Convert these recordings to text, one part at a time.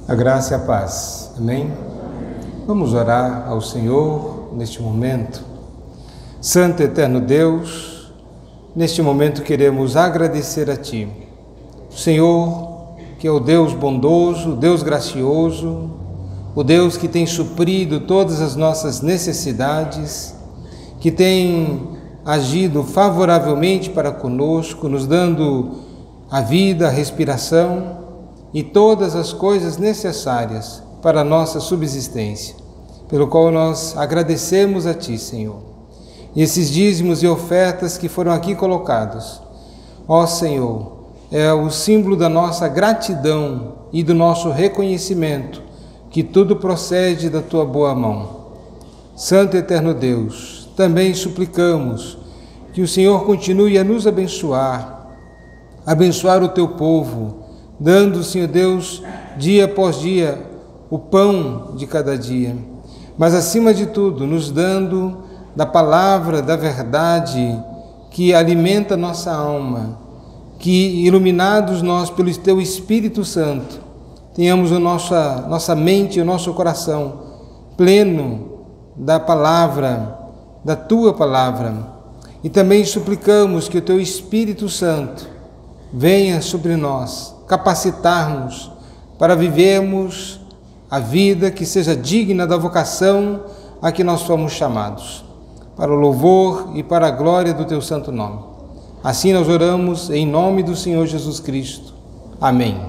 A graça e a paz. Amém? Vamos orar ao Senhor neste momento. Santo e eterno Deus, neste momento queremos agradecer a Ti. O Senhor, que é o Deus bondoso, o Deus gracioso, o Deus que tem suprido todas as nossas necessidades, que tem agido favoravelmente para conosco, nos dando a vida, a respiração e todas as coisas necessárias para a nossa subsistência, pelo qual nós agradecemos a Ti, Senhor. E esses dízimos e ofertas que foram aqui colocados, ó Senhor, é o símbolo da nossa gratidão e do nosso reconhecimento que tudo procede da Tua boa mão. Santo e eterno Deus, também suplicamos que o Senhor continue a nos abençoar o Teu povo, dando, Senhor Deus, dia após dia, o pão de cada dia, mas acima de tudo, nos dando da palavra, da verdade, que alimenta nossa alma, que, iluminados nós pelo Teu Espírito Santo, tenhamos a nossa mente e o nosso coração pleno da palavra, da Tua palavra. E também suplicamos que o Teu Espírito Santo venha sobre nós, capacitar-nos para vivermos a vida que seja digna da vocação a que nós fomos chamados, para o louvor e para a glória do Teu santo nome. Assim nós oramos em nome do Senhor Jesus Cristo. Amém.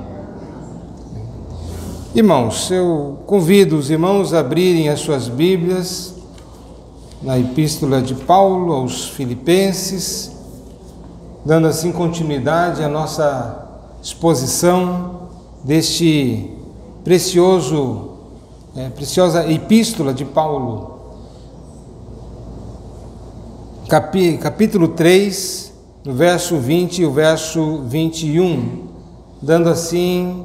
Irmãos, eu convido os irmãos a abrirem as suas Bíblias na Epístola de Paulo aos Filipenses, dando assim continuidade à nossa exposição deste preciosa Epístola de Paulo. Capítulo 3, no verso 20 e o verso 21, dando assim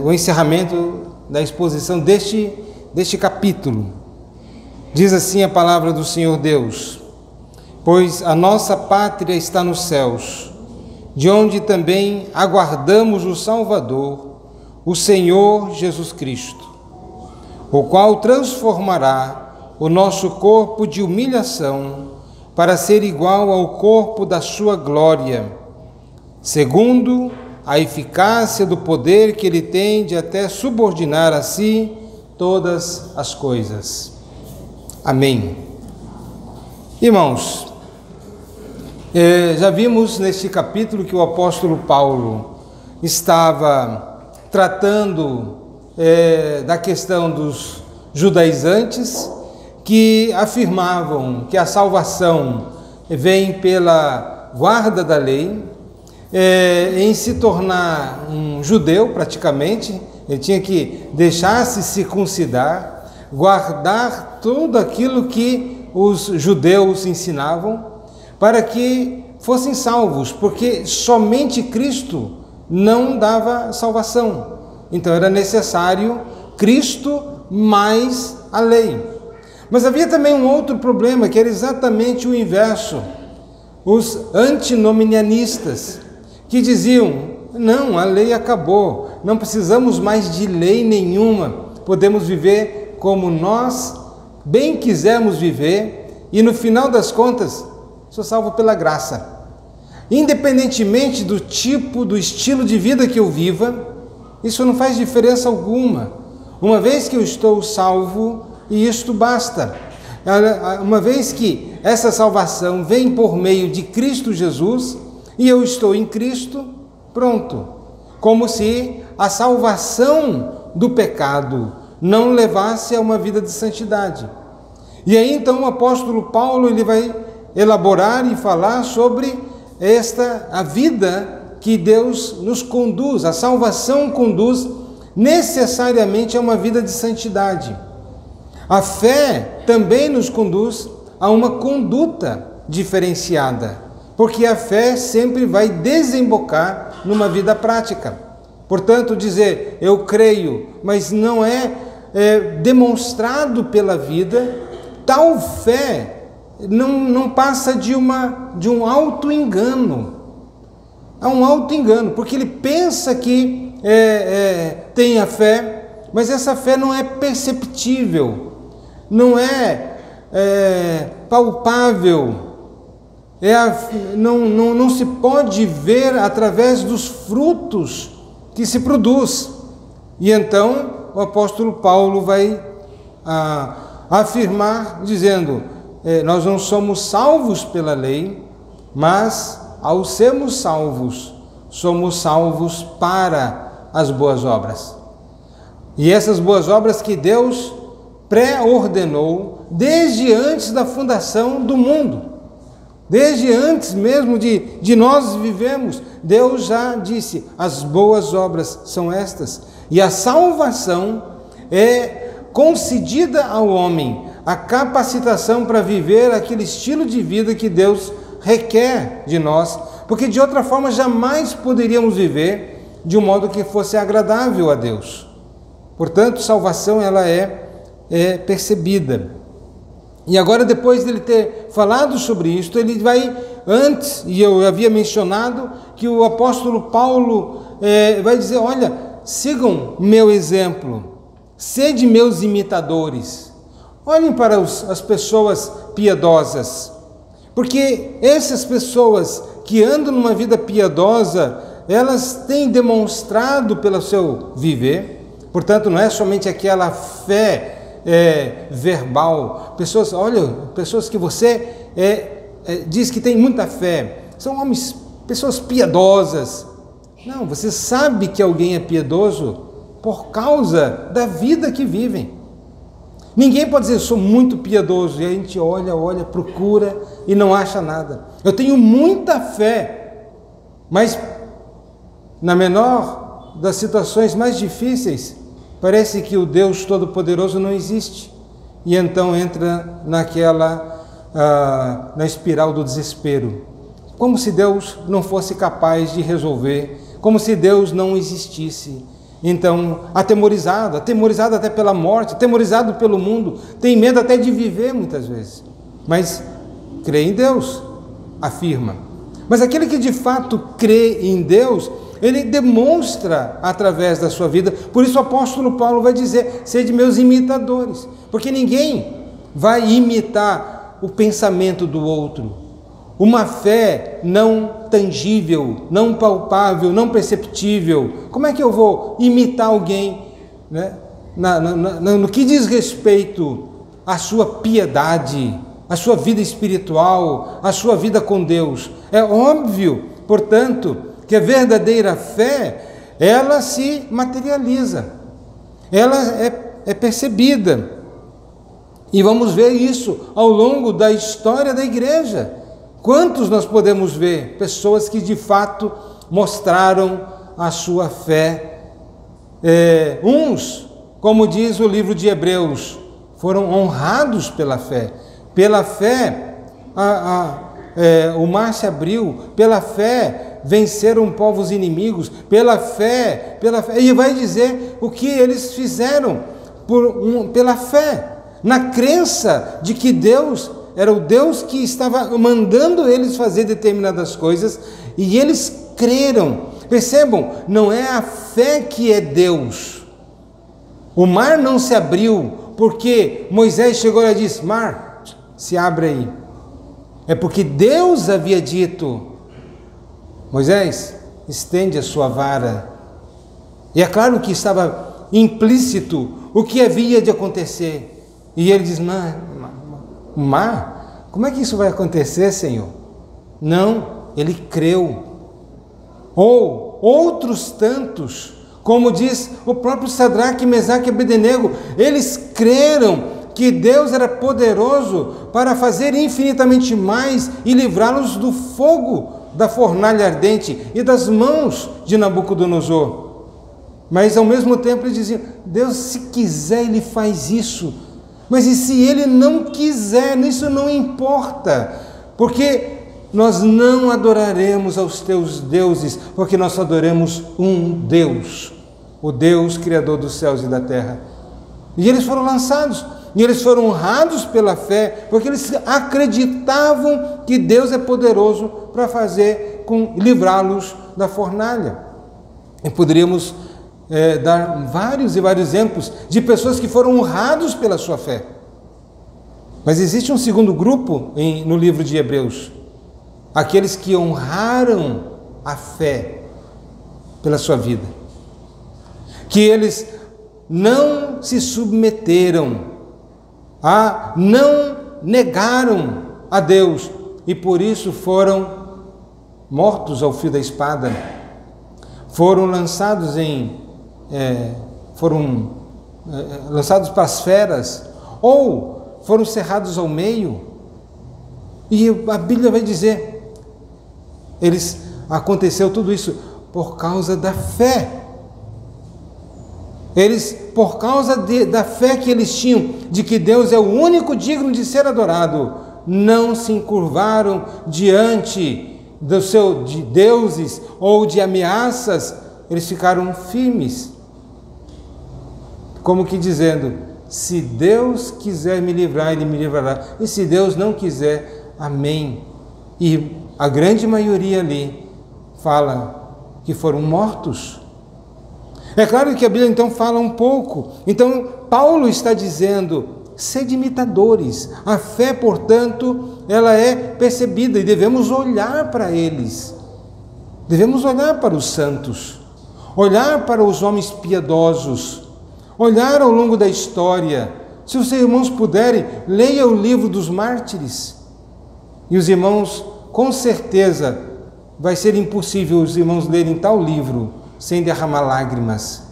o encerramento da exposição deste capítulo. Diz assim a palavra do Senhor Deus: pois a nossa pátria está nos céus, de onde também aguardamos o Salvador, o Senhor Jesus Cristo, o qual transformará o nosso corpo de humilhação para ser igual ao corpo da sua glória, segundo a eficácia do poder que Ele tem de até subordinar a si todas as coisas. Amém. Irmãos, já vimos neste capítulo que o apóstolo Paulo estava tratando da questão dos judaizantes que afirmavam que a salvação vem pela guarda da lei, em se tornar um judeu praticamente, ele tinha que deixar-se circuncidar, guardar tudo aquilo que os judeus ensinavam, para que fossem salvos, porque somente Cristo não dava salvação. Então era necessário Cristo mais a lei. Mas havia também um outro problema, que era exatamente o inverso. Os antinomianistas, que diziam: não, a lei acabou, não precisamos mais de lei nenhuma, podemos viver como nós bem quisermos viver, e no final das contas, sou salvo pela graça. Independentemente do tipo, do estilo de vida que eu viva, isso não faz diferença alguma, uma vez que eu estou salvo, e isto basta. Uma vez que essa salvação vem por meio de Cristo Jesus, e eu estou em Cristo, pronto. Como se a salvação do pecado não levasse a uma vida de santidade. E aí então o apóstolo Paulo ele vai elaborar e falar sobre a vida que Deus nos conduz, a salvação conduz necessariamente a uma vida de santidade. A fé também nos conduz a uma conduta diferenciada, porque a fé sempre vai desembocar numa vida prática. Portanto, dizer eu creio, mas não é demonstrado pela vida, tal fé não passa de um auto-engano. Há um auto-engano, porque ele pensa que tem a fé, mas essa fé não é perceptível, não é palpável, não se pode ver através dos frutos que se produz. E então o apóstolo Paulo vai afirmar, dizendo, nós não somos salvos pela lei, mas ao sermos salvos, somos salvos para as boas obras. E essas boas obras que Deus pré-ordenou desde antes da fundação do mundo, desde antes mesmo de nós vivemos, Deus já disse, as boas obras são estas. E a salvação é concedida ao homem, a capacitação para viver aquele estilo de vida que Deus requer de nós, porque de outra forma jamais poderíamos viver de um modo que fosse agradável a Deus. Portanto, salvação ela é percebida. E agora, depois dele ter falado sobre isto, ele vai antes, e eu havia mencionado que o apóstolo Paulo vai dizer, olha, sigam meu exemplo, sede meus imitadores. Olhem para as pessoas piedosas, porque essas pessoas que andam numa vida piedosa, elas têm demonstrado pelo seu viver, portanto não é somente aquela fé verbal, pessoas que você diz que tem muita fé, são homens, pessoas piedosas. Não, você sabe que alguém é piedoso por causa da vida que vivem. Ninguém pode dizer, eu sou muito piedoso, e a gente olha, procura e não acha nada. Eu tenho muita fé, mas na menor das situações mais difíceis, parece que o Deus Todo-Poderoso não existe. E então entra na espiral do desespero. Como se Deus não fosse capaz de resolver, como se Deus não existisse. Então, atemorizado até pela morte, atemorizado pelo mundo, tem medo até de viver muitas vezes. Mas crê em Deus, afirma. Mas aquele que de fato crê em Deus, ele demonstra através da sua vida. Por isso o apóstolo Paulo vai dizer, sede meus imitadores, porque ninguém vai imitar o pensamento do outro. Uma fé não tangível, não palpável, não perceptível. Como é que eu vou imitar alguém, né? No que diz respeito à sua piedade, à sua vida espiritual, à sua vida com Deus? É óbvio, portanto, que a verdadeira fé, ela se materializa, ela é percebida. E vamos ver isso ao longo da história da igreja. Quantos nós podemos ver? Pessoas que de fato mostraram a sua fé. Uns, como diz o livro de Hebreus, foram honrados pela fé. Pela fé, o mar se abriu. Pela fé, venceram povos inimigos. Pela fé. E vai dizer o que eles fizeram pela fé. Na crença de que Deus era o Deus que estava mandando eles fazer determinadas coisas, e eles creram. Percebam, não é a fé que é Deus. O mar não se abriu porque Moisés chegou e disse, mar, se abre aí. É porque Deus havia dito, Moisés, estende a sua vara. E é claro que estava implícito o que havia de acontecer. E ele diz, mar? Como é que isso vai acontecer, Senhor? Não, ele creu. Ou outros tantos, como diz o próprio Sadraque, Mesaque e Abdenego, eles creram que Deus era poderoso para fazer infinitamente mais e livrá-los do fogo da fornalha ardente e das mãos de Nabucodonosor. Mas ao mesmo tempo eles diziam, Deus, se quiser, ele faz isso. Mas e se ele não quiser, isso não importa, porque nós não adoraremos aos teus deuses, porque nós adoramos um Deus, o Deus Criador dos céus e da terra. E eles foram lançados, e eles foram honrados pela fé, porque eles acreditavam que Deus é poderoso para livrá-los da fornalha. E poderíamos dar vários e vários exemplos de pessoas que foram honrados pela sua fé. Mas existe um segundo grupo no livro de Hebreus, aqueles que honraram a fé pela sua vida, que eles não se submeteram, não negaram a Deus e por isso foram mortos ao fio da espada, foram lançados lançados para as feras, ou foram cerrados ao meio. E a Bíblia vai dizer, aconteceu tudo isso por causa da fé. Por causa da fé que eles tinham, de que Deus é o único digno de ser adorado, não se encurvaram diante de deuses ou de ameaças, eles ficaram firmes, como que dizendo, se Deus quiser me livrar, Ele me livrará, e se Deus não quiser, amém. E a grande maioria ali fala que foram mortos. É claro que a Bíblia então fala um pouco, então Paulo está dizendo, sede imitadores, a fé, portanto, ela é percebida e devemos olhar para eles, devemos olhar para os santos, olhar para os homens piedosos, olhar ao longo da história. Se os irmãos puderem, leia o livro dos mártires, e os irmãos, com certeza, vai ser impossível os irmãos lerem tal livro sem derramar lágrimas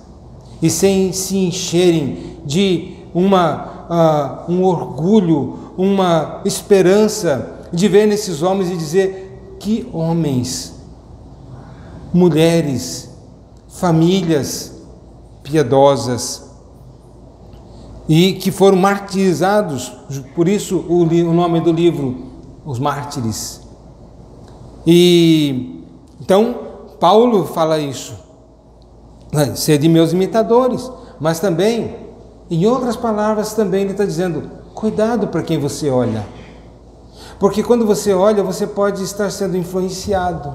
e sem se encherem de um orgulho, uma esperança de ver nesses homens e dizer, que homens, mulheres, famílias piedosas, e que foram martirizados, por isso o nome do livro, Os Mártires. E então Paulo fala isso, sede meus imitadores, mas também, em outras palavras, também ele está dizendo, cuidado para quem você olha, porque quando você olha, você pode estar sendo influenciado.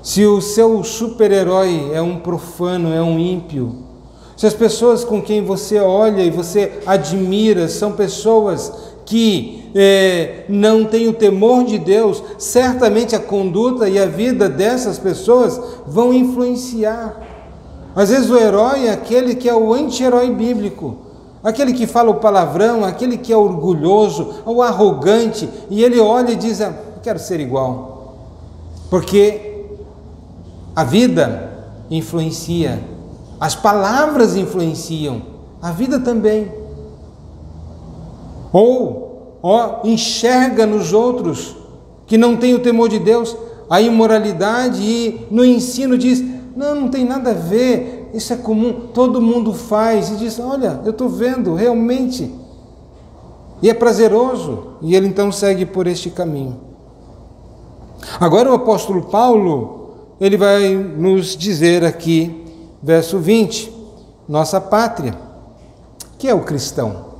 Se o seu super-herói é um profano, é um ímpio, se as pessoas com quem você olha e você admira são pessoas que não têm o temor de Deus, certamente a conduta e a vida dessas pessoas vão influenciar. Às vezes o herói é aquele que é o anti-herói bíblico, aquele que fala o palavrão, aquele que é orgulhoso, o arrogante, e ele olha e diz, quero ser igual, porque a vida influencia, as palavras influenciam, a vida também. Ou enxerga nos outros que não têm o temor de Deus a imoralidade e no ensino diz, não tem nada a ver, isso é comum, todo mundo faz, e diz, olha, eu estou vendo realmente, e é prazeroso, e ele então segue por este caminho. Agora o apóstolo Paulo, ele vai nos dizer aqui, verso 20, nossa pátria, que é o cristão.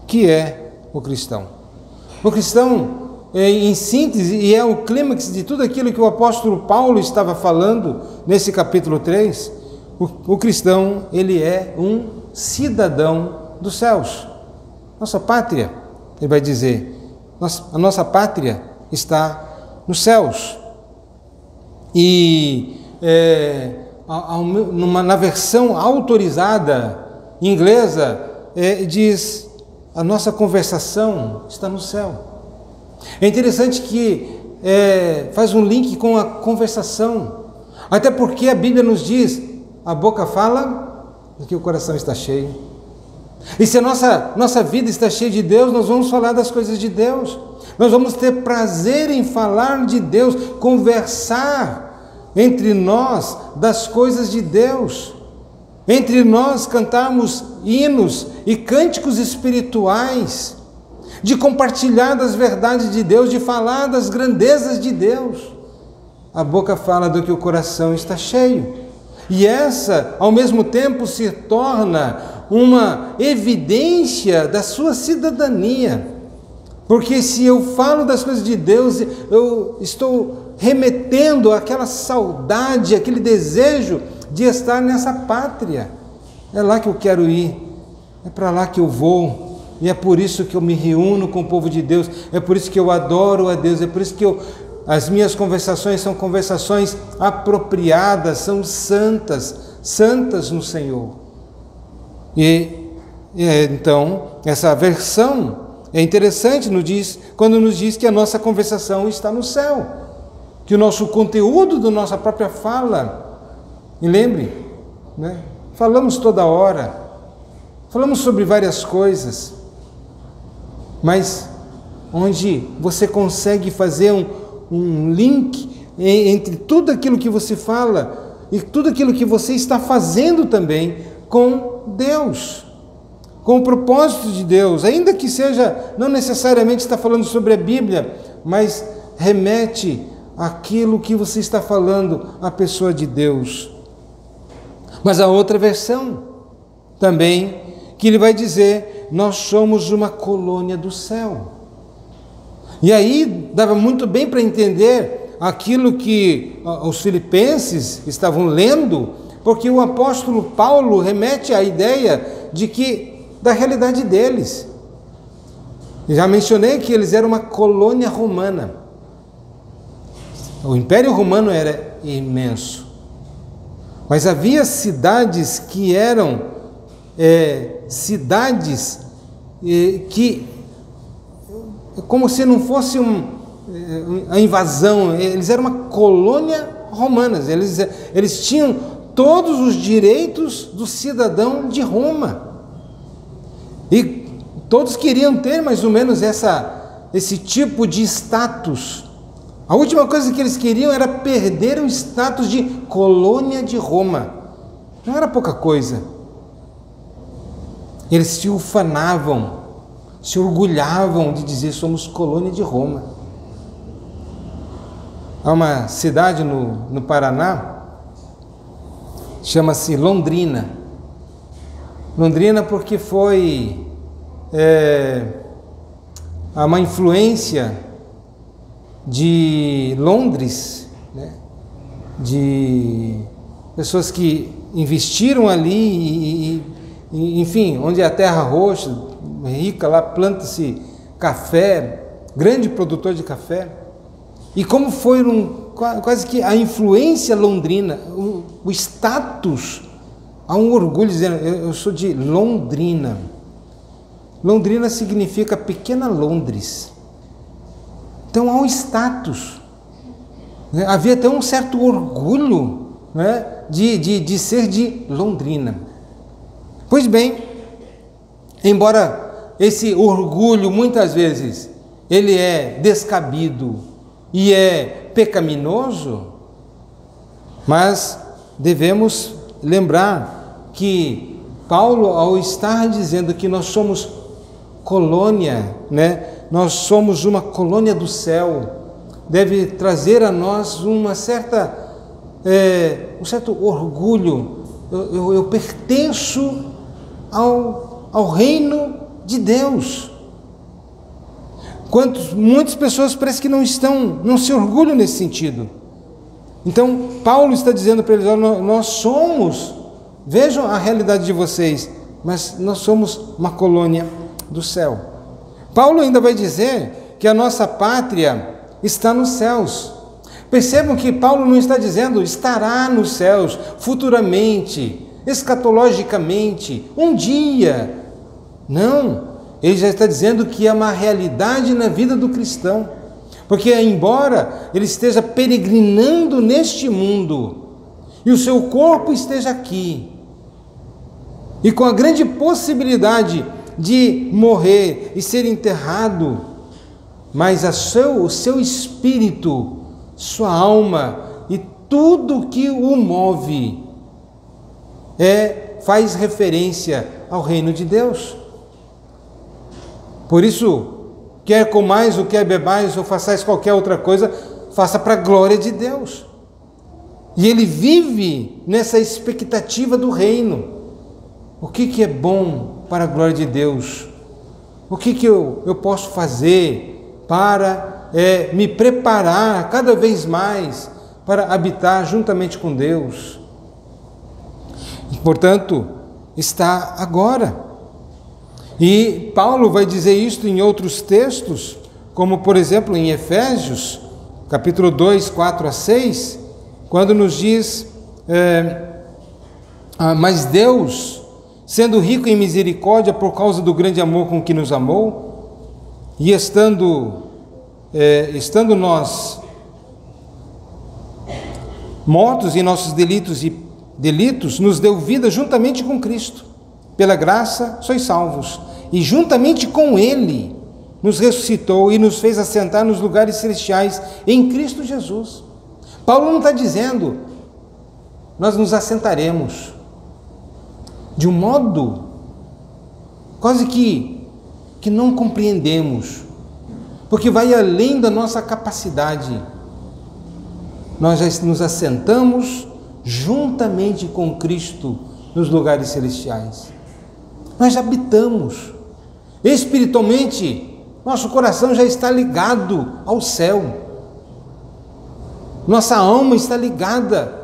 Que é o cristão? O cristão, em síntese, e é o clímax de tudo aquilo que o apóstolo Paulo estava falando nesse capítulo 3, o cristão, ele é um cidadão dos céus. Nossa pátria, ele vai dizer, a nossa pátria está nos céus. E na versão autorizada inglesa, diz, a nossa conversação está no céu. É interessante que faz um link com a conversação, até porque a Bíblia nos diz, a boca fala do que o coração está cheio. E se a nossa vida está cheia de Deus, nós vamos falar das coisas de Deus, nós vamos ter prazer em falar de Deus, conversar entre nós das coisas de Deus, entre nós cantarmos hinos e cânticos espirituais, de compartilhar das verdades de Deus, de falar das grandezas de Deus. A boca fala do que o coração está cheio. E essa, ao mesmo tempo, se torna uma evidência da sua cidadania. Porque se eu falo das coisas de Deus, eu estou remetendo àquela saudade, aquele desejo de estar nessa pátria. É lá que eu quero ir, é para lá que eu vou, e é por isso que eu me reúno com o povo de Deus, é por isso que eu adoro a Deus, é por isso que as minhas conversações são conversações apropriadas, são santas no Senhor. Então, essa versão é interessante quando nos diz que a nossa conversação está no céu, que o nosso conteúdo da nossa própria fala, e lembre, né? Falamos toda hora, falamos sobre várias coisas, mas onde você consegue fazer um link entre tudo aquilo que você fala e tudo aquilo que você está fazendo também com Deus, com o propósito de Deus, ainda que seja, não necessariamente está falando sobre a Bíblia, mas remete àquilo que você está falando à pessoa de Deus. Mas a outra versão também, que ele vai dizer, nós somos uma colônia do céu. E aí dava muito bem para entender aquilo que os filipenses estavam lendo, porque o apóstolo Paulo remete à ideia da realidade deles. Eu já mencionei que eles eram uma colônia romana. O Império Romano era imenso, mas havia cidades que eram cidades que, como se não fosse a invasão, eles eram uma colônia romana, eles tinham todos os direitos do cidadão de Roma, e todos queriam ter mais ou menos esse tipo de status. A última coisa que eles queriam era perder o status de colônia de Roma. Não era pouca coisa. Eles se ufanavam, se orgulhavam de dizer somos colônia de Roma. Há uma cidade no Paraná, chama-se Londrina. Londrina porque foi uma influência de Londres, né? De pessoas que investiram ali e, enfim, onde é a terra roxa, rica, lá planta-se café, grande produtor de café. E como foi quase que a influência londrina, o status, há um orgulho dizendo, eu sou de Londrina. Londrina significa pequena Londres. Então há um status, né? Havia até um certo orgulho, né? de ser de Londrina. Pois bem, embora esse orgulho muitas vezes ele é descabido e é pecaminoso, mas devemos lembrar que Paulo, ao estar dizendo que nós somos colônia, né? Nós somos uma colônia do céu, deve trazer a nós um certo orgulho. Eu pertenço ao reino de Deus. Muitas pessoas parecem que não se orgulham nesse sentido. Então Paulo está dizendo para eles, nós somos, vejam a realidade de vocês, mas nós somos uma colônia do céu. Paulo ainda vai dizer que a nossa pátria está nos céus. Percebam que Paulo não está dizendo estará nos céus futuramente, escatologicamente, um dia. Não, ele já está dizendo que é uma realidade na vida do cristão. Porque embora ele esteja peregrinando neste mundo e o seu corpo esteja aqui, e com a grande possibilidade de morrer e ser enterrado, mas o seu espírito, sua alma e tudo que o move faz referência ao reino de Deus. Por isso, quer comais ou quer bebais ou façais qualquer outra coisa, faça para a glória de Deus. E ele vive nessa expectativa do reino. O que é bom para a glória de Deus? O que eu posso fazer para me preparar cada vez mais para habitar juntamente com Deus? Portanto, está agora. E Paulo vai dizer isto em outros textos, como por exemplo em Efésios, capítulo 2, 4 a 6, quando nos diz, mas Deus, sendo rico em misericórdia por causa do grande amor com que nos amou, e estando nós mortos em nossos delitos, nos deu vida juntamente com Cristo. Pela graça sois salvos, e juntamente com Ele nos ressuscitou e nos fez assentar nos lugares celestiais em Cristo Jesus. Paulo não está dizendo, nós nos assentaremos de um modo quase que não compreendemos, porque vai além da nossa capacidade. Nós já nos assentamos juntamente com Cristo nos lugares celestiais. Nós já habitamos. Espiritualmente, nosso coração já está ligado ao céu. Nossa alma está ligada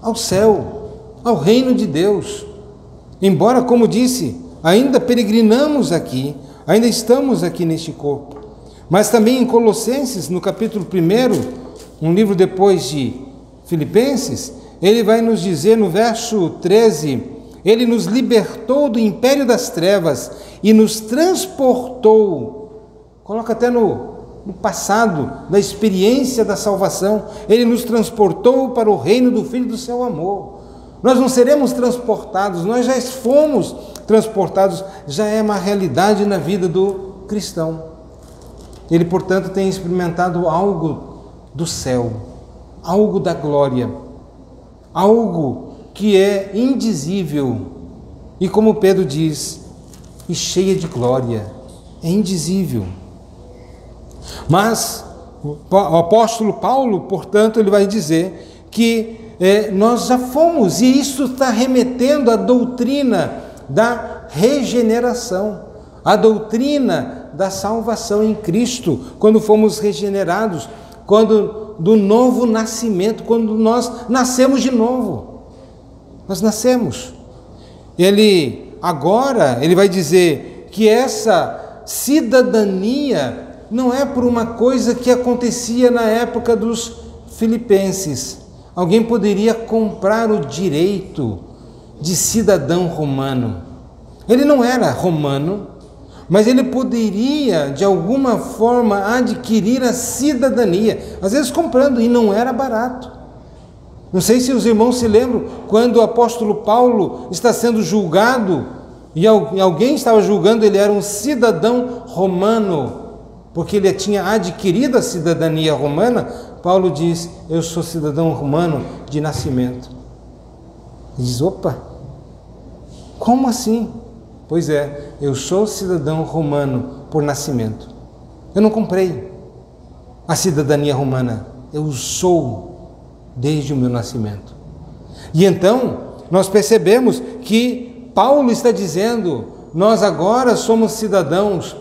ao céu, ao reino de Deus. Embora, como disse, ainda peregrinamos aqui, ainda estamos aqui neste corpo. Mas também em Colossenses, no capítulo 1, um livro depois de Filipenses, ele vai nos dizer no verso 13, ele nos libertou do império das trevas e nos transportou, coloca até no passado, da experiência da salvação, ele nos transportou para o reino do Filho do seu amor. Nós não seremos transportados, nós já fomos transportados, já é uma realidade na vida do cristão. Ele, portanto, tem experimentado algo do céu, algo da glória, algo que é indizível, e como Pedro diz, e cheia de glória, é indizível. Mas o apóstolo Paulo, portanto, ele vai dizer que nós já fomos, e isso está remetendo à doutrina da regeneração, à doutrina da salvação em Cristo, quando fomos regenerados, quando do novo nascimento, quando nós nascemos de novo. Nós nascemos. Ele vai dizer que essa cidadania não é por uma coisa que acontecia na época dos filipenses. Alguém poderia comprar o direito de cidadão romano. Ele não era romano, mas ele poderia, de alguma forma, adquirir a cidadania, às vezes comprando, e não era barato. Não sei se os irmãos se lembram, quando o apóstolo Paulo está sendo julgado, e alguém estava julgando, ele era um cidadão romano, porque ele tinha adquirido a cidadania romana. Paulo diz, eu sou cidadão romano de nascimento. Ele diz, opa, como assim? Pois é, eu sou cidadão romano por nascimento. Eu não comprei a cidadania romana, eu sou desde o meu nascimento. E então, nós percebemos que Paulo está dizendo, nós agora somos cidadãos,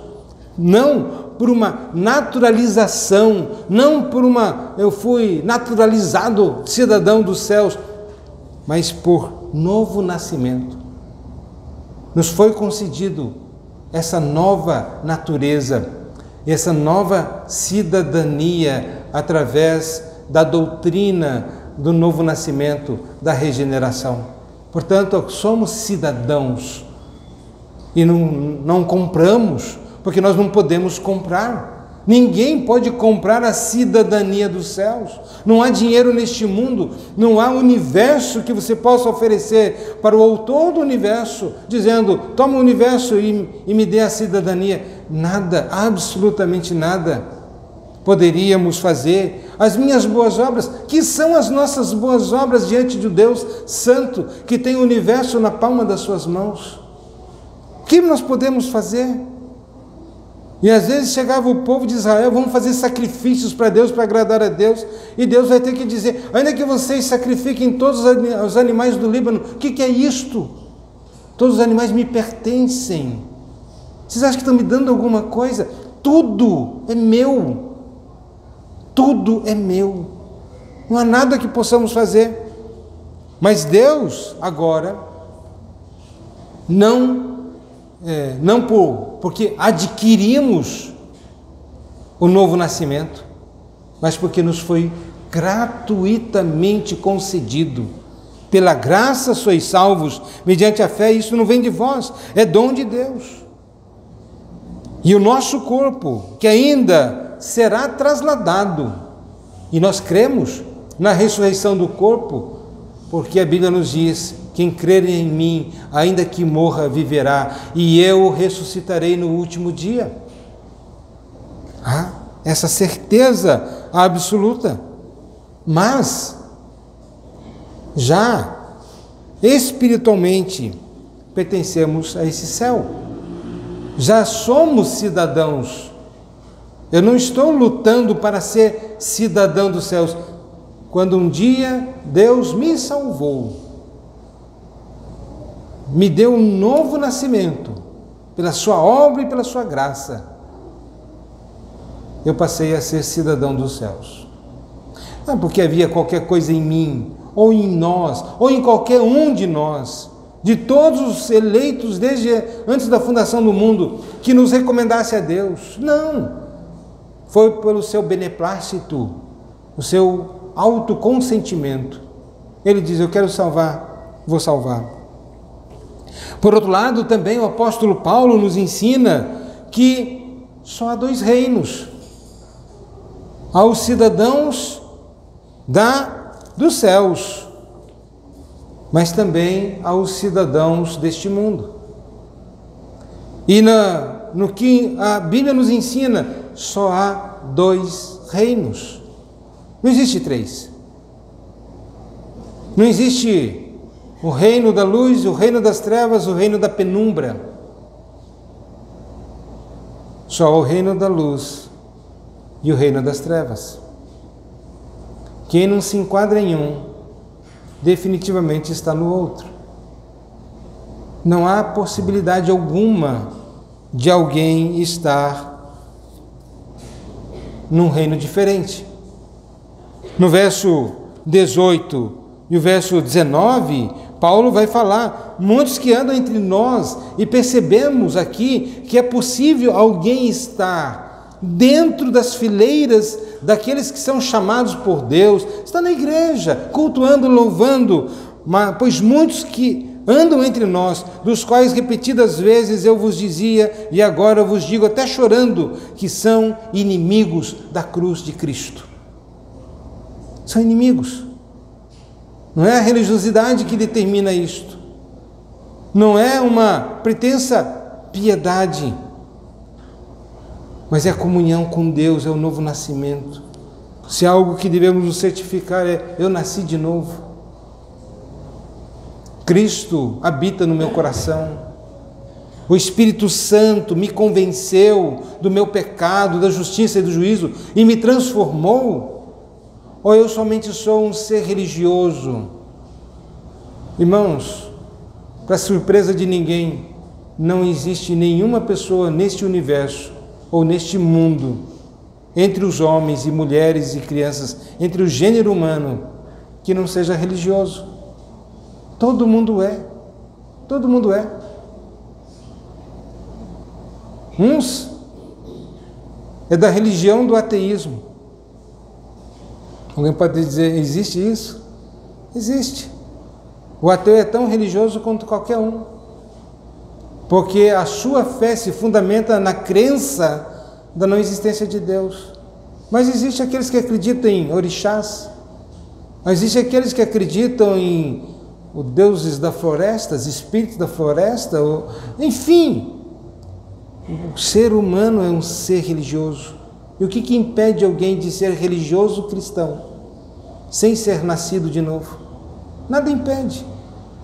não por uma naturalização, não por eu fui naturalizado cidadão dos céus, mas por novo nascimento. Nos foi concedido essa nova natureza, essa nova cidadania através da doutrina do novo nascimento, da regeneração. Portanto, somos cidadãos e não compramos, porque nós não podemos comprar. Ninguém pode comprar a cidadania dos céus. Não há dinheiro neste mundo, não há universo que você possa oferecer para o autor do universo, dizendo, toma o universo e me dê a cidadania. Nada, absolutamente nada poderíamos fazer. As minhas boas obras, que são as nossas boas obras diante de Deus Santo, que tem o universo na palma das suas mãos. O que nós podemos fazer? E às vezes chegava o povo de Israel, vamos fazer sacrifícios para Deus, para agradar a Deus, e Deus vai ter que dizer, ainda que vocês sacrifiquem todos os animais do Líbano, o que é isto? Todos os animais me pertencem. Vocês acham que estão me dando alguma coisa? Tudo é meu. Tudo é meu. Não há nada que possamos fazer. Mas Deus agora não porque adquirimos o novo nascimento, mas porque nos foi gratuitamente concedido. Pela graça sois salvos, mediante a fé. Isso não vem de vós, é dom de Deus. E o nosso corpo, que ainda será trasladado, e nós cremos na ressurreição do corpo, porque a Bíblia nos diz: quem crer em mim, ainda que morra, viverá, e eu o ressuscitarei no último dia. Essa certeza absoluta. Mas já espiritualmente pertencemos a esse céu. Já somos cidadãos. Eu não estou lutando para ser cidadão dos céus. Quando um dia Deus me salvou, me deu um novo nascimento, pela sua obra e pela sua graça, eu passei a ser cidadão dos céus. Não porque havia qualquer coisa em mim, ou em nós, ou em qualquer um de nós, de todos os eleitos desde antes da fundação do mundo, que nos recomendasse a Deus. Não. Foi pelo seu beneplácito, o seu autoconsentimento. Ele diz: eu quero salvar, vou salvar. Por outro lado, também o apóstolo Paulo nos ensina que só há dois reinos: aos cidadãos dos céus, mas também aos cidadãos deste mundo. E no que a Bíblia nos ensina, só há dois reinos. Não existe três. Não existe o reino da luz, o reino das trevas, o reino da penumbra. Só o reino da luz e o reino das trevas. Quem não se enquadra em um, definitivamente está no outro. Não há possibilidade alguma de alguém estar num reino diferente. No verso 18 e o verso 19, Paulo vai falar: muitos que andam entre nós, e percebemos aqui que é possível alguém estar dentro das fileiras daqueles que são chamados por Deus, está na igreja, cultuando, louvando, pois muitos que andam entre nós, dos quais repetidas vezes eu vos dizia, e agora eu vos digo até chorando, que são inimigos da cruz de Cristo. São inimigos. Não é a religiosidade que determina isto. Não é uma pretensa piedade, mas é a comunhão com Deus, é o novo nascimento. Se há algo que devemos nos certificar é: eu nasci de novo. Cristo habita no meu coração. O Espírito Santo me convenceu do meu pecado, da justiça e do juízo e me transformou. Ou eu somente sou um ser religioso? Irmãos, para surpresa de ninguém, não existe nenhuma pessoa neste universo ou neste mundo, entre os homens e mulheres e crianças, entre o gênero humano, que não seja religioso. Todo mundo é. Todo mundo é. Uns é da religião do ateísmo. Alguém pode dizer: existe isso? Existe. O ateu é tão religioso quanto qualquer um, porque a sua fé se fundamenta na crença da não existência de Deus. Mas existe aqueles que acreditam em orixás, mas existe aqueles que acreditam em os deuses da floresta, os espíritos da floresta, enfim. O ser humano é um ser religioso. E o que impede alguém de ser religioso cristão, sem ser nascido de novo? Nada impede.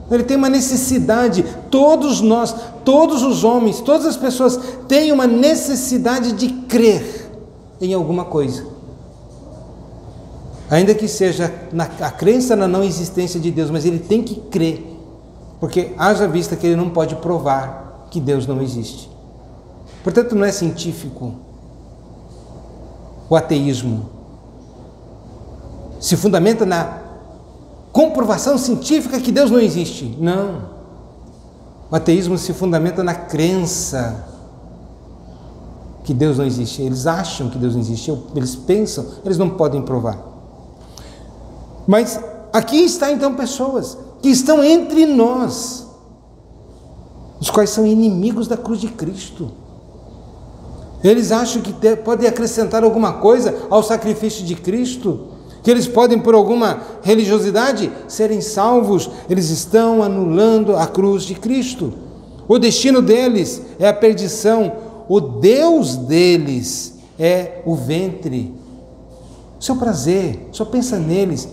Ele tem uma necessidade, todos nós, todos os homens, todas as pessoas têm uma necessidade de crer em alguma coisa. Ainda que seja a crença na não existência de Deus, mas ele tem que crer, porque haja vista que ele não pode provar que Deus não existe. Portanto, não é científico. O ateísmo se fundamenta na comprovação científica que Deus não existe. Não. O ateísmo se fundamenta na crença que Deus não existe. Eles acham que Deus não existe, eles pensam, eles não podem provar. Mas aqui está então pessoas que estão entre nós, os quais são inimigos da cruz de Cristo. Eles acham que podem acrescentar alguma coisa ao sacrifício de Cristo, que eles podem, por alguma religiosidade, serem salvos. Eles estão anulando a cruz de Cristo. O destino deles é a perdição. O Deus deles é o ventre. Seu prazer, só pensa neles.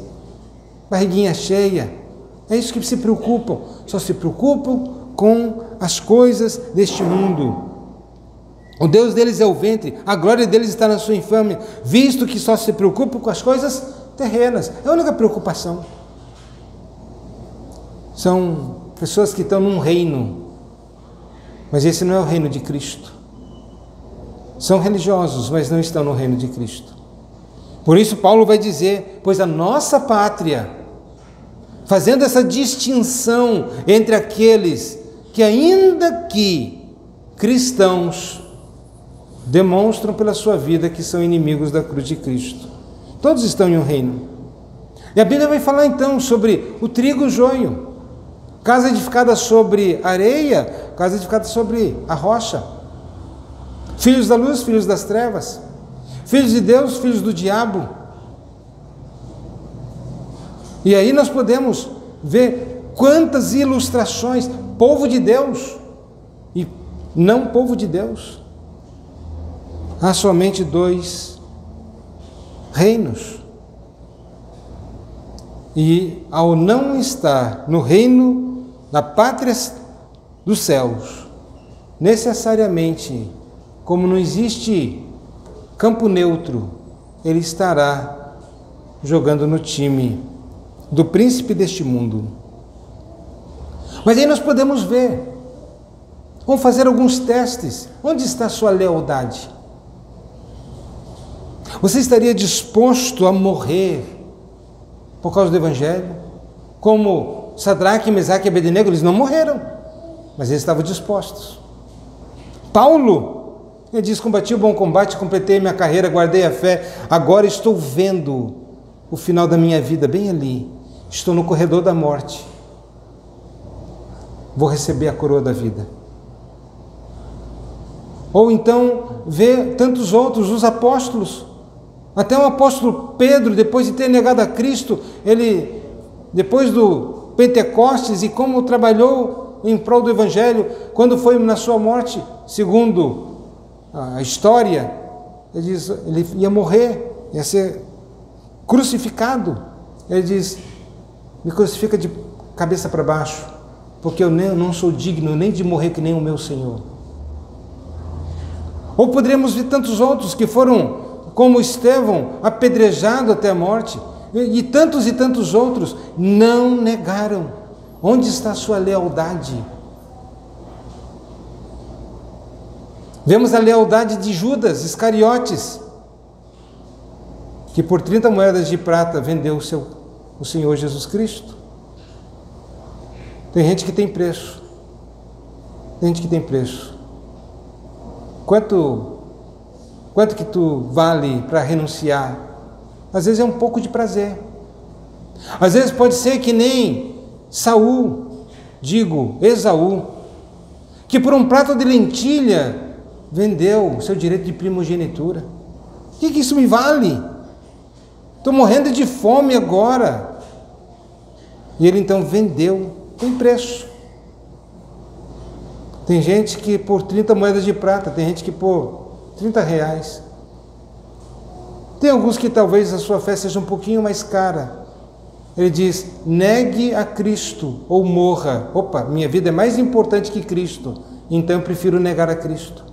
Barriguinha cheia. É isso que se preocupam. Só se preocupam com as coisas deste mundo. O Deus deles é o ventre, a glória deles está na sua infâmia, visto que só se preocupam com as coisas terrenas. É a única preocupação. São pessoas que estão num reino, mas esse não é o reino de Cristo. São religiosos, mas não estão no reino de Cristo. Por isso Paulo vai dizer, pois a nossa pátria, fazendo essa distinção entre aqueles que ainda que cristãos, demonstram pela sua vida que são inimigos da cruz de Cristo. Todos estão em um reino. E a Bíblia vai falar então sobre o trigo e o joio. Casa edificada sobre areia, casa edificada sobre a rocha. Filhos da luz, filhos das trevas. Filhos de Deus, filhos do diabo. E aí nós podemos ver quantas ilustrações. Povo de Deus e não povo de Deus. Há somente dois reinos. E ao não estar no reino da pátria dos céus, necessariamente, como não existe campo neutro, ele estará jogando no time do príncipe deste mundo. Mas aí nós podemos ver, vamos fazer alguns testes. Onde está a sua lealdade? Você estaria disposto a morrer por causa do Evangelho? Como Sadraque, Mesaque e Abednego, eles não morreram, mas eles estavam dispostos. Paulo, ele diz, combati o bom combate, completei minha carreira, guardei a fé, agora estou vendo o final da minha vida bem ali, estou no corredor da morte, vou receber a coroa da vida. Ou então, ver tantos outros, os apóstolos. Até o apóstolo Pedro, depois de ter negado a Cristo, ele, depois do Pentecostes e como trabalhou em prol do Evangelho, quando foi na sua morte, segundo a história, ele diz, ele ia morrer, ia ser crucificado. Ele diz, me crucifica de cabeça para baixo, porque eu não sou digno nem de morrer que nem o meu Senhor. Ou poderíamos ver tantos outros que foram, como Estevão, apedrejado até a morte, e tantos outros não negaram. Onde está a sua lealdade? Vemos a lealdade de Judas Iscariotes, que por 30 moedas de prata vendeu o Senhor Jesus Cristo. Tem gente que tem preço. Tem gente que tem preço. Quanto que tu vale para renunciar? Às vezes é um pouco de prazer. Às vezes pode ser que nem Esaú, que por um prato de lentilha vendeu o seu direito de primogenitura. O que isso me vale? Estou morrendo de fome agora. E ele então vendeu, tem preço. Tem gente que por 30 moedas de prata, tem gente que por 30 reais. Tem alguns que talvez a sua fé seja um pouquinho mais cara. Ele diz, negue a Cristo ou morra. Opa, minha vida é mais importante que Cristo, então eu prefiro negar a Cristo.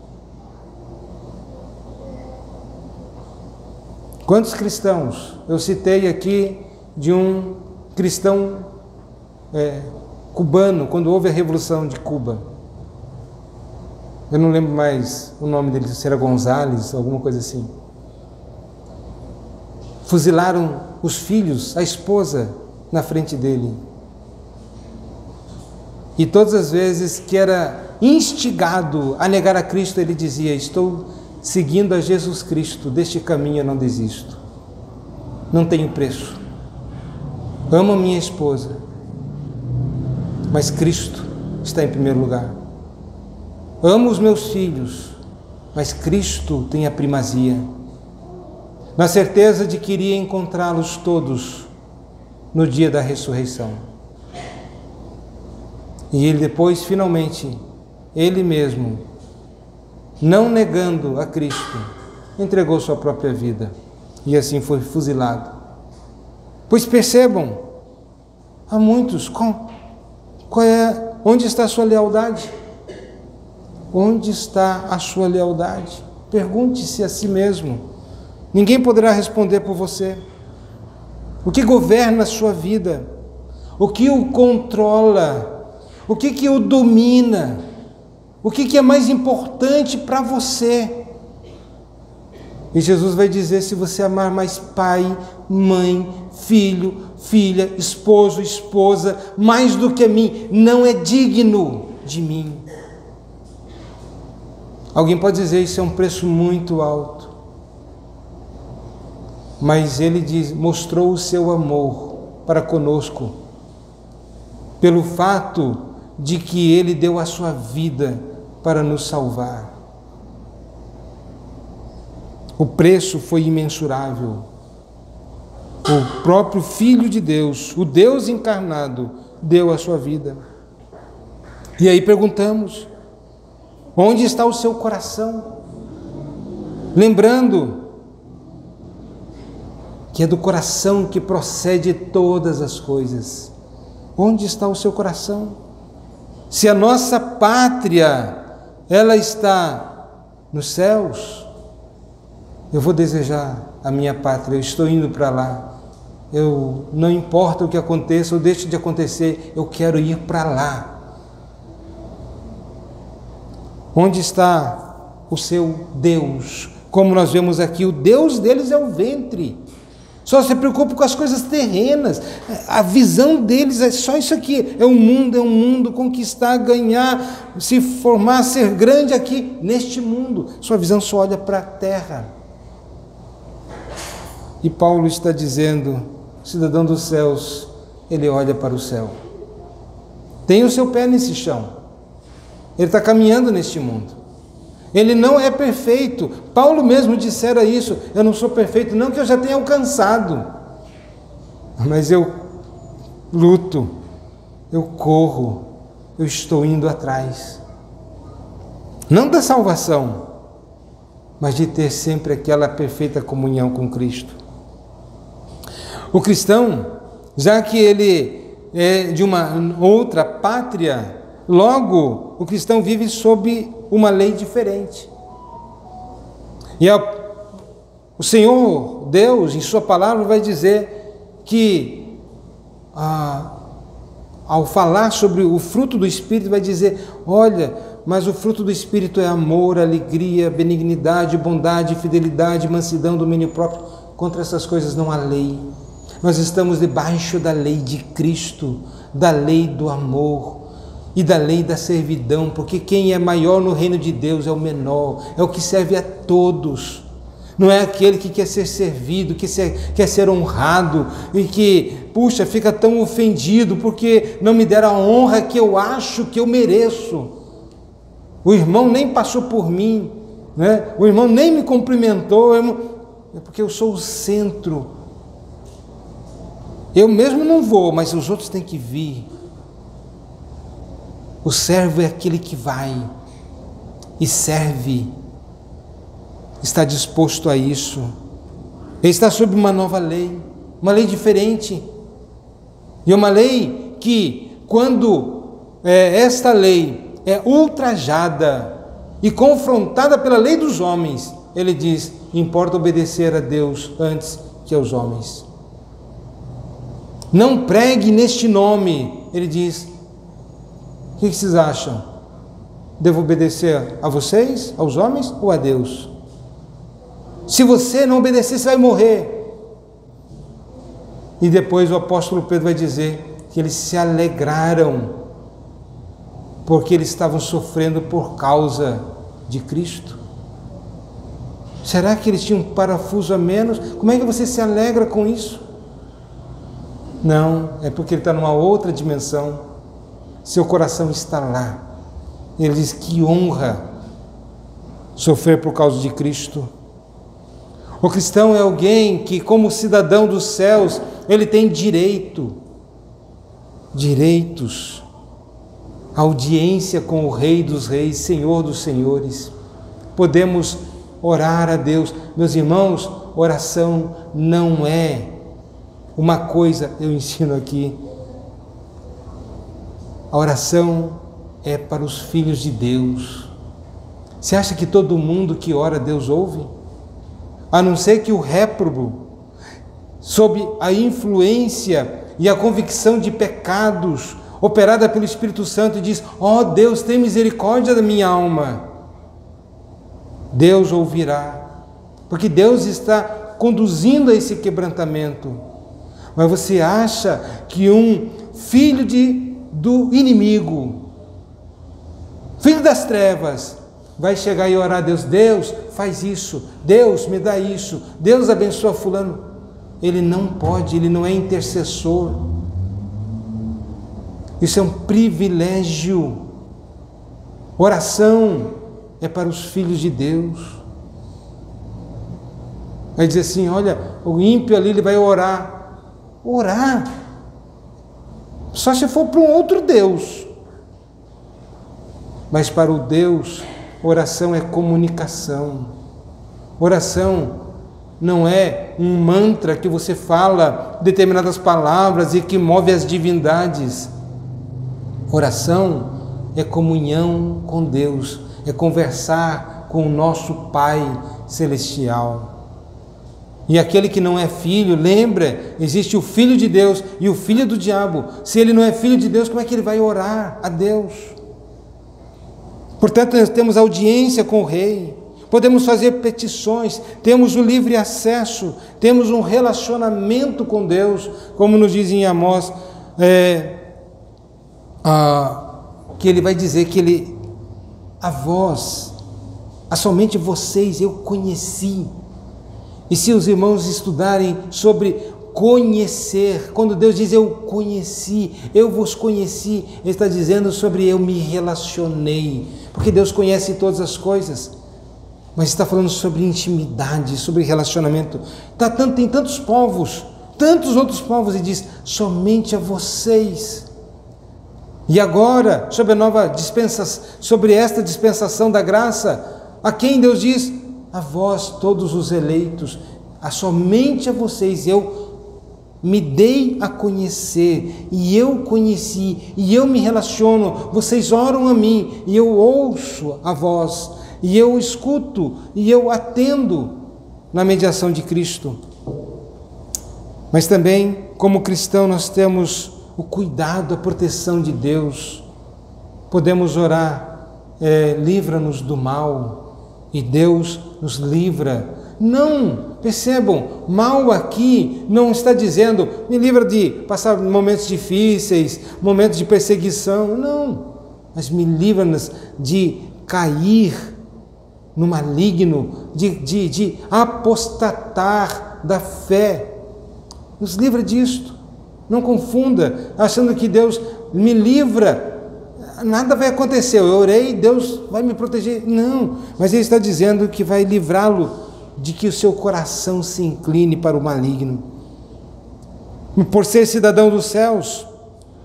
Quantos cristãos? Eu citei aqui de um cristão cubano, quando houve a Revolução de Cuba. Eu não lembro mais o nome dele, se era Gonzales, alguma coisa assim. Fuzilaram os filhos, a esposa, na frente dele. E todas as vezes que era instigado a negar a Cristo, ele dizia: estou seguindo a Jesus Cristo, deste caminho eu não desisto. Não tenho preço. Amo a minha esposa, mas Cristo está em primeiro lugar. Amo os meus filhos, mas Cristo tem a primazia. Na certeza de que iria encontrá-los todos no dia da ressurreição. E ele depois, finalmente, ele mesmo, não negando a Cristo, entregou sua própria vida e assim foi fuzilado. Pois percebam, há muitos, onde está a sua lealdade? Onde está a sua lealdade? Pergunte-se a si mesmo. Ninguém poderá responder por você. O que governa a sua vida? O que o controla? O que o domina? O que é mais importante para você? E Jesus vai dizer: se você amar mais pai, mãe, filho, filha, esposo, esposa, mais do que a mim, não é digno de mim. Alguém pode dizer: isso é um preço muito alto. Mas ele diz, mostrou o seu amor para conosco, pelo fato de que ele deu a sua vida para nos salvar. O preço foi imensurável. O próprio Filho de Deus, o Deus encarnado, deu a sua vida. E aí perguntamos: onde está o seu coração? Lembrando que é do coração que procede todas as coisas. Onde está o seu coração? Se a nossa pátria, ela está nos céus, eu vou desejar a minha pátria, eu estou indo para lá. Não importa o que aconteça ou deixe de acontecer, eu quero ir para lá. Onde está o seu Deus? Como nós vemos aqui, o Deus deles é o ventre. Só se preocupa com as coisas terrenas. A visão deles é só isso aqui. É um mundo conquistar, ganhar, se formar, ser grande aqui neste mundo. Sua visão só olha para a terra. E Paulo está dizendo, cidadão dos céus, ele olha para o céu. Tem o seu pé nesse chão. Ele está caminhando neste mundo. Ele não é perfeito. Paulo mesmo dissera isso. Eu não sou perfeito, não que eu já tenha alcançado. Mas eu luto, eu corro, eu estou indo atrás. Não da salvação, mas de ter sempre aquela perfeita comunhão com Cristo. O cristão, já que ele é de uma outra pátria, logo o cristão vive sob uma lei diferente. E o Senhor Deus, em sua palavra, vai dizer que ao falar sobre o fruto do Espírito, vai dizer: olha, mas o fruto do Espírito é amor, alegria, benignidade, bondade, fidelidade, mansidão, domínio próprio. Contra essas coisas não há lei. Nós estamos debaixo da lei de Cristo, da lei do amor e da lei da servidão, porque quem é maior no reino de Deus é o menor, é o que serve a todos. Não é aquele que quer ser servido, que quer ser honrado e que, puxa, fica tão ofendido porque não me deram a honra que eu acho que eu mereço. O irmão nem passou por mim, né? O irmão nem me cumprimentou, é porque eu sou o centro. Eu mesmo não vou, mas os outros têm que vir. O servo é aquele que vai e serve, está disposto a isso. Ele está sob uma nova lei, uma lei diferente. E uma lei que, quando esta lei é ultrajada e confrontada pela lei dos homens, ele diz: importa obedecer a Deus antes que aos homens. Não pregue neste nome, ele diz. O que vocês acham? Devo obedecer a vocês, aos homens ou a Deus? Se você não obedecer, você vai morrer. E depois o apóstolo Pedro vai dizer que eles se alegraram porque eles estavam sofrendo por causa de Cristo? Será que eles tinham um parafuso a menos? Como é que você se alegra com isso? Não, é porque ele está numa outra dimensão. Seu coração está lá. Ele diz que honra sofrer por causa de Cristo. O cristão é alguém que, como cidadão dos céus, ele tem direitos, audiência com o Rei dos Reis, Senhor dos Senhores. Podemos orar a Deus. Meus irmãos, oração não é uma coisa, eu ensino aqui, a oração é para os filhos de Deus. Você acha que todo mundo que ora Deus ouve? A não ser que o réprobo, sob a influência e a convicção de pecados operada pelo Espírito Santo, diz: ó Deus, tem misericórdia da minha alma. Deus ouvirá, porque Deus está conduzindo a esse quebrantamento. Mas você acha que um filho do inimigo, filho das trevas, vai chegar e orar a Deus: Deus, faz isso, Deus, me dá isso, Deus abençoa fulano? Ele não pode, ele não é intercessor. Isso é um privilégio. Oração é para os filhos de Deus. Vai dizer assim: olha, o ímpio ali, ele vai orar. Orar? Só se for para um outro Deus. Mas para o Deus, oração é comunicação. Oração não é um mantra que você fala determinadas palavras e que move as divindades. Oração é comunhão com Deus, é conversar com o nosso Pai Celestial. E aquele que não é filho, lembra, existe o filho de Deus e o filho do diabo. Se ele não é filho de Deus, como é que ele vai orar a Deus? Portanto, nós temos audiência com o Rei, podemos fazer petições, temos o livre acesso, temos um relacionamento com Deus, como nos diz em Amós, que ele vai dizer que a vós, a somente vocês eu conheci. E se os irmãos estudarem sobre conhecer, quando Deus diz eu conheci, eu vos conheci, Ele está dizendo sobre eu me relacionei, porque Deus conhece todas as coisas, mas está falando sobre intimidade, sobre relacionamento. Tem tantos povos, tantos outros povos, e diz somente a vocês. E agora, sobre a nova dispensação, sobre esta dispensação da graça, a quem Deus diz? A vós, todos os eleitos, somente a vocês eu me dei a conhecer, e eu conheci, e eu me relaciono, vocês oram a mim, e eu ouço a vós, e eu escuto, e eu atendo na mediação de Cristo. Mas também, como cristão, nós temos o cuidado, a proteção de Deus. Podemos orar, livra-nos do mal, e Deus nos livra. Não, percebam, mal aqui não está dizendo me livra de passar momentos difíceis, momentos de perseguição, não, mas me livra-nos de cair no maligno, de apostatar da fé. Nos livra disto. Não confunda, achando que Deus me livra, nada vai acontecer, eu orei, Deus vai me proteger. Não, mas Ele está dizendo que vai livrá-lo de que o seu coração se incline para o maligno. E por ser cidadão dos céus,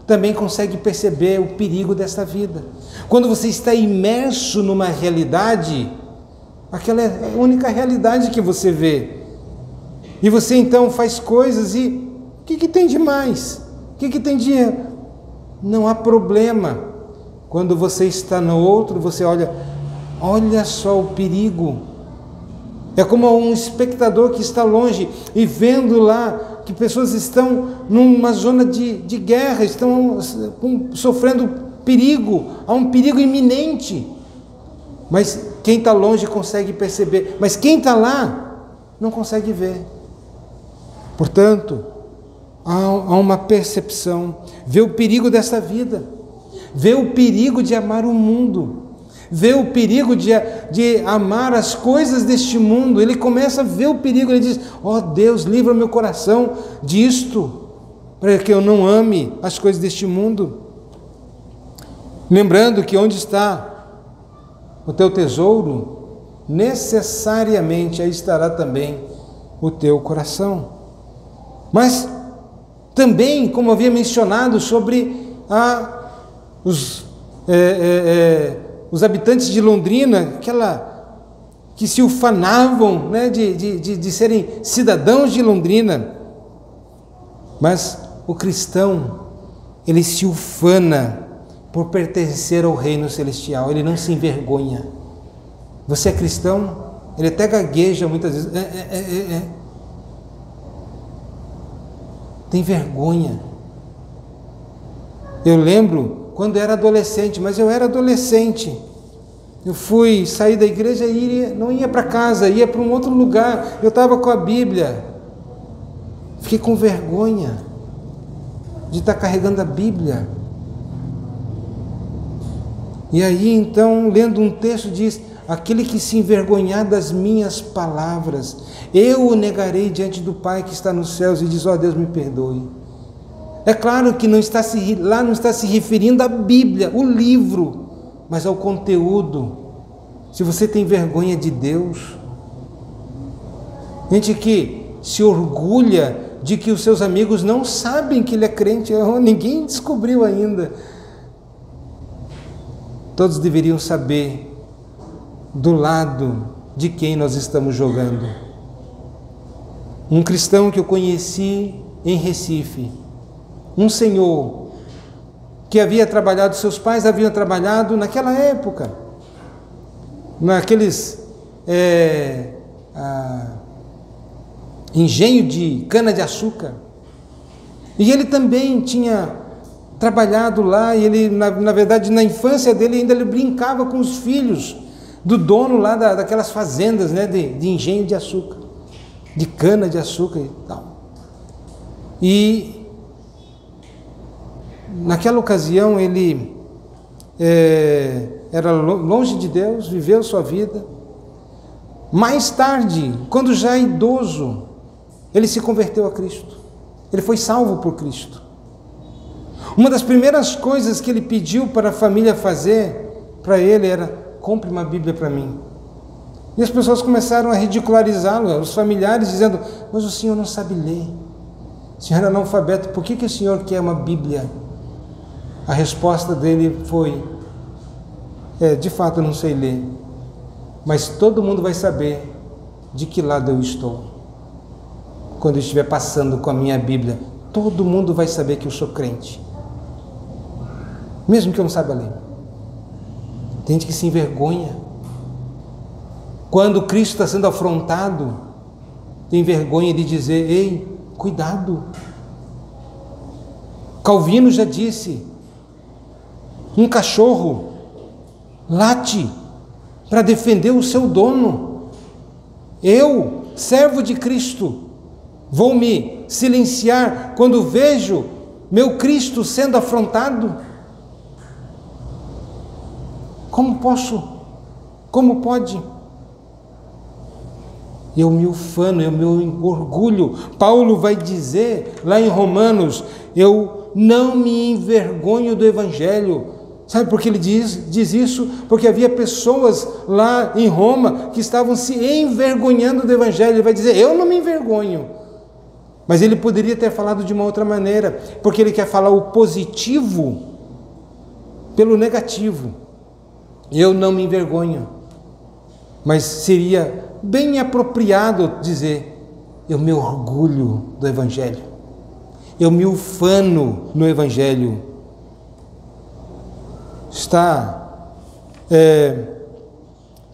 também consegue perceber o perigo desta vida. Quando você está imerso numa realidade, aquela é a única realidade que você vê, e você então faz coisas e o que tem de mais? O que tem de... Não há problema. Quando você está no outro, você olha só o perigo. É como um espectador que está longe e vendo lá que pessoas estão numa zona de guerra, estão sofrendo perigo, há um perigo iminente. Mas quem está longe consegue perceber, mas quem está lá não consegue ver. Portanto, há uma percepção, vê o perigo dessa vida. vê o perigo de amar o mundo, vê o perigo de amar as coisas deste mundo. Ele começa a ver o perigo, ele diz: ó Deus, livra meu coração disto, para que eu não ame as coisas deste mundo. Lembrando que onde está o teu tesouro, necessariamente aí estará também o teu coração. Mas também, como havia mencionado, sobre os habitantes de Londrina, que se ufanavam, né, de serem cidadãos de Londrina. Mas o cristão, ele se ufana por pertencer ao reino celestial, ele não se envergonha. Você é cristão? Ele até gagueja muitas vezes. Tem vergonha. Eu lembro quando eu era adolescente, mas eu era adolescente. Eu saí da igreja e não ia para casa, ia para um outro lugar. Eu estava com a Bíblia. Fiquei com vergonha de estar carregando a Bíblia. E aí então, lendo um texto, diz: aquele que se envergonhar das minhas palavras, eu o negarei diante do Pai que está nos céus. E diz: ó Deus, me perdoe. É claro que lá não está se referindo à Bíblia, o livro, mas ao conteúdo. Se você tem vergonha de Deus, gente que se orgulha de que os seus amigos não sabem que ele é crente, ninguém descobriu ainda. Todos deveriam saber do lado de quem nós estamos jogando. Um cristão que eu conheci em Recife, um senhor que havia trabalhado, seus pais haviam trabalhado naquela época, naqueles engenho de cana-de-açúcar, e ele também tinha trabalhado lá, e ele, na verdade, na infância dele, ainda ele brincava com os filhos do dono lá daquelas fazendas, né, de engenho de açúcar, de cana-de-açúcar e tal. E naquela ocasião ele era longe de Deus, viveu sua vida. Mais tarde, quando já idoso, ele se converteu a Cristo. Ele foi salvo por Cristo. Uma das primeiras coisas que ele pediu para a família fazer para ele era: compre uma Bíblia para mim. E as pessoas começaram a ridicularizá-lo, os familiares, dizendo: mas o senhor não sabe ler, o senhor é analfabeto, por que o senhor quer uma Bíblia? A resposta dele foi: de fato eu não sei ler, mas todo mundo vai saber de que lado eu estou. Quando eu estiver passando com a minha Bíblia, todo mundo vai saber que eu sou crente, mesmo que eu não saiba ler. Tem gente que se envergonha. Quando Cristo está sendo afrontado, tem vergonha de dizer: ei, cuidado. Calvino já disse: um cachorro late para defender o seu dono. Eu, servo de Cristo, vou me silenciar quando vejo meu Cristo sendo afrontado? Como posso? Como pode? Eu me ufano, eu me orgulho. Paulo vai dizer lá em Romanos: eu não me envergonho do Evangelho. Sabe por que ele diz isso? Porque havia pessoas lá em Roma que estavam se envergonhando do Evangelho. Ele vai dizer: eu não me envergonho. Mas ele poderia ter falado de uma outra maneira, porque ele quer falar o positivo pelo negativo. Eu não me envergonho. Mas seria bem apropriado dizer: eu me orgulho do Evangelho, eu me ufano no Evangelho.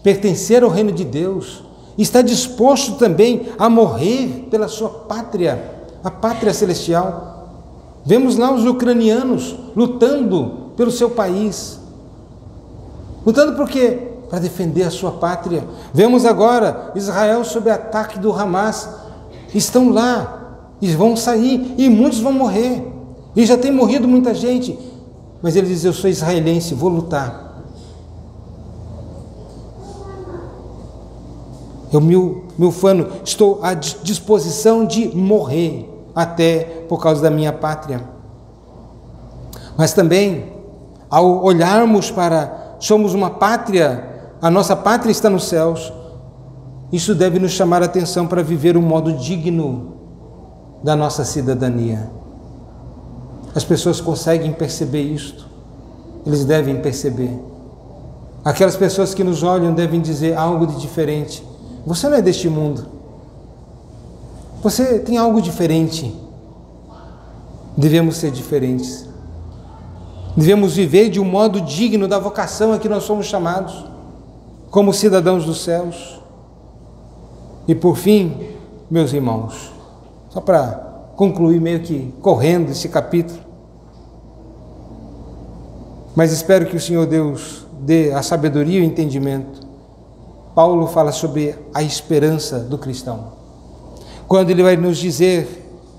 Pertencer ao reino de Deus, está disposto também a morrer pela sua pátria, a pátria celestial. Vemos lá os ucranianos lutando pelo seu país. Lutando por quê? Para defender a sua pátria. Vemos agora Israel sob ataque do Hamas. Estão lá e vão sair, e muitos vão morrer. E já tem morrido muita gente. mas ele diz: eu sou israelense, vou lutar. Eu me ufano, estou à disposição de morrer até por causa da minha pátria. Mas também, ao olharmos para, somos uma pátria, a nossa pátria está nos céus, isso deve nos chamar a atenção para viver um modo digno da nossa cidadania. As pessoas conseguem perceber isto, eles devem perceber. Aquelas pessoas que nos olham devem dizer algo de diferente. Você não é deste mundo. Você tem algo diferente. Devemos ser diferentes. Devemos viver de um modo digno da vocação a que nós somos chamados, como cidadãos dos céus. E por fim, meus irmãos, só para concluir meio que correndo esse capítulo, mas espero que o Senhor Deus dê a sabedoria e o entendimento. Paulo fala sobre a esperança do cristão. Quando ele vai nos dizer,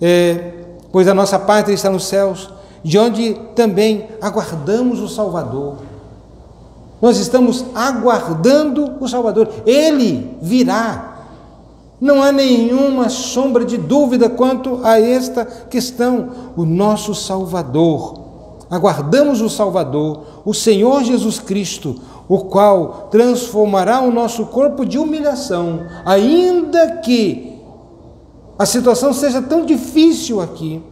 pois a nossa pátria está nos céus, de onde também aguardamos o Salvador. Nós estamos aguardando o Salvador. Ele virá. Não há nenhuma sombra de dúvida quanto a esta questão. O nosso Salvador. Aguardamos o Salvador, o Senhor Jesus Cristo, o qual transformará o nosso corpo de humilhação, ainda que a situação seja tão difícil aqui.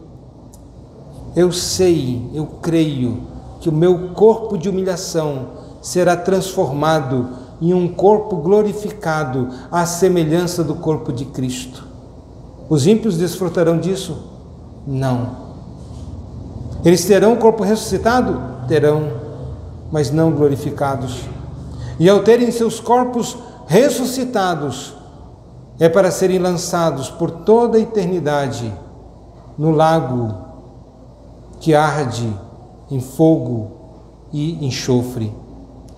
Eu sei, eu creio que o meu corpo de humilhação será transformado em um corpo glorificado à semelhança do corpo de Cristo. Os ímpios desfrutarão disso? Não. Eles terão o corpo ressuscitado? Terão, mas não glorificados. E ao terem seus corpos ressuscitados, é para serem lançados por toda a eternidade no lago que arde em fogo e enxofre,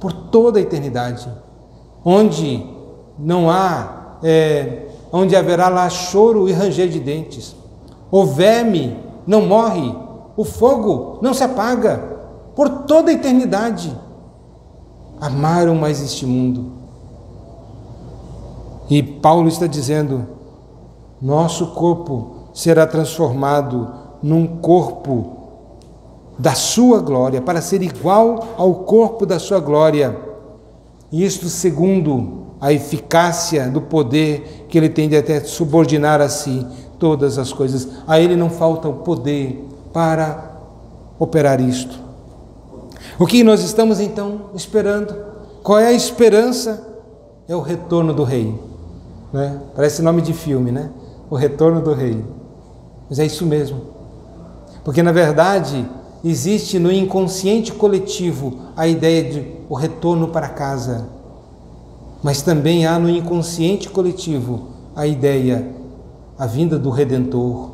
por toda a eternidade, onde não há, onde haverá lá choro e ranger de dentes. O verme não morre, o fogo não se apaga, por toda a eternidade. Amaram mais este mundo. E Paulo está dizendo, nosso corpo será transformado num corpo da sua glória, para ser igual ao corpo da sua glória. E isto segundo a eficácia do poder que ele tem de até subordinar a si todas as coisas. A ele não falta o poder para operar isto. O que nós estamos então esperando? Qual é a esperança? É o retorno do rei, né? Parece nome de filme, né? O retorno do rei. Mas é isso mesmo, porque na verdade existe no inconsciente coletivo a ideia de o retorno para casa, mas também há no inconsciente coletivo a ideia, a vinda do Redentor,